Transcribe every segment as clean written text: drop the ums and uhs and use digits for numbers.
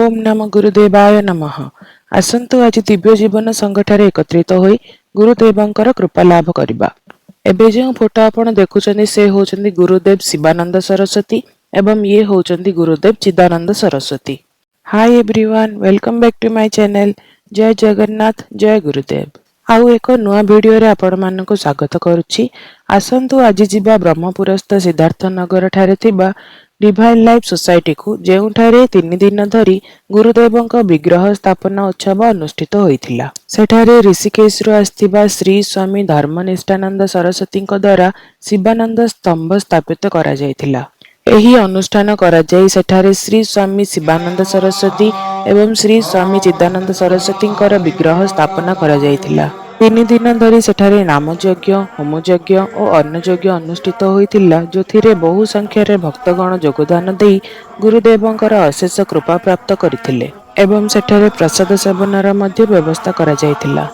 ओम नमः गुरुदेवाय नमः। आसंतु आज दिव्य जीवन संघठारे एकत्रित होई गुरुदेवंकर कृपा लाभ करिबा। एबे जो फोटो आपण देखुचंदी से होचंदी गुरुदेव शिवानंद सरस्वती एवं ये होचंदी Gurudev Chidanand Saraswati. Hi everyone, welcome back to my channel. जय जगन्नाथ, जय गुरुदेव। आउ एक नुआ वीडियो रे आपण मानकु स्वागत करूची। आसंतु आज जिबा ब्रह्मपुरस्थ सिद्धार्थ नगर ठारे थिबा डिवाइन लाइफ सोसाइटी को जेउठारे 3 दिन धरी गुरुदेवंक विग्रह स्थापना उत्सव अनुष्ठित होइथिला। सेठारे ऋषिकेश रु आस्थिबा श्री स्वामी धर्मनिष्ठानंद सरस्वती द्वारा शिवानंद स्तंभ स्थापित करा जायथिला। एही अनुष्ठान करा जाई सेठारे श्री स्वामी शिवानंद सरस्वती एवं श्री स्वामी चिदानंद सरस्वती विग्रह स्थापना करा जायथिला। 3 दिन धरी सेठारे नामयज्ञ, होमयज्ञ और अन्नयज्ञ अनुष्ठित होइथिला, जोथिरे बहु संख्यारे भक्तगण योगदान देई गुरुदेवंकर अशेष कृपा प्राप्त करथिले एवं सेठारे प्रसाद सेवनर मध्य व्यवस्था करा जायथिला।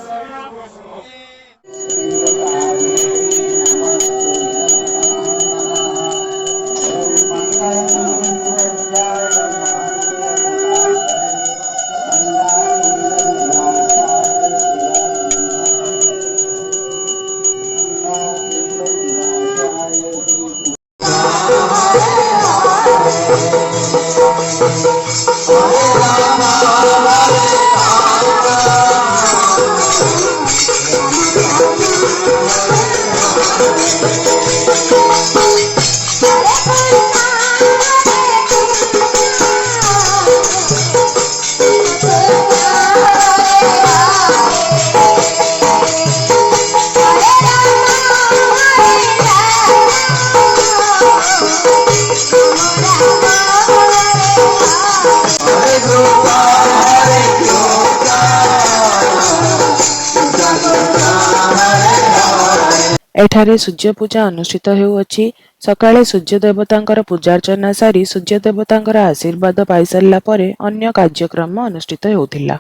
एठारे सूर्य पूजा अनुष्ठित हेउअछि। सकाळे सूर्य देवतांकर पूजार्चना सारी सूर्य देवतांकर आशीर्वाद पाई सारला परे अन्य कार्यक्रम अनुष्ठित हेउथिला।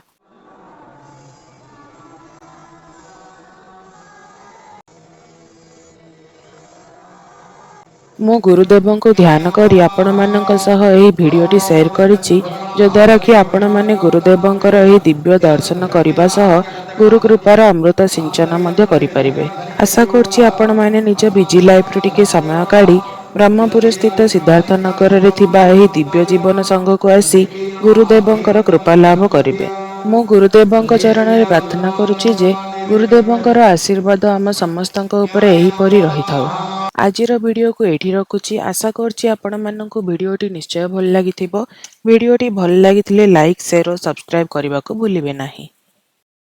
मु गुरुदेवों को ध्यान करी आपण मानक सह एही भिडियोटी शेयर करिछि, जो द्वारा कि आपण माने गुरुदेवंकर एही दिव्य दर्शन करिबा सह गुरु कृपार अमृत सिंचन मध्य करि परिबे। आशा करछि आपण माने निज बिजी लाइफ रे टिके समय काढी ब्रह्मपुर स्थित सिद्धार्थ नगर रे थिबा एही दिव्य जीवन संघ को आसी गुरुदेवंकर कृपा लाभ करिबे। मु गुरुदेवंक चरण रे प्रार्थना करुछि जे गुरुदेवंकर आशीर्वाद आम समस्तक ऊपर एही परि रहिथाउ। आजिर वीडियो को एठी रखुछि। आशा करछि आपण माननकु वीडियोटी निश्चय भल लागिथिबो। वीडियोटी भल लागिथिले लाइक, शेयर और सब्सक्राइब करबा को भूलिबे नाही।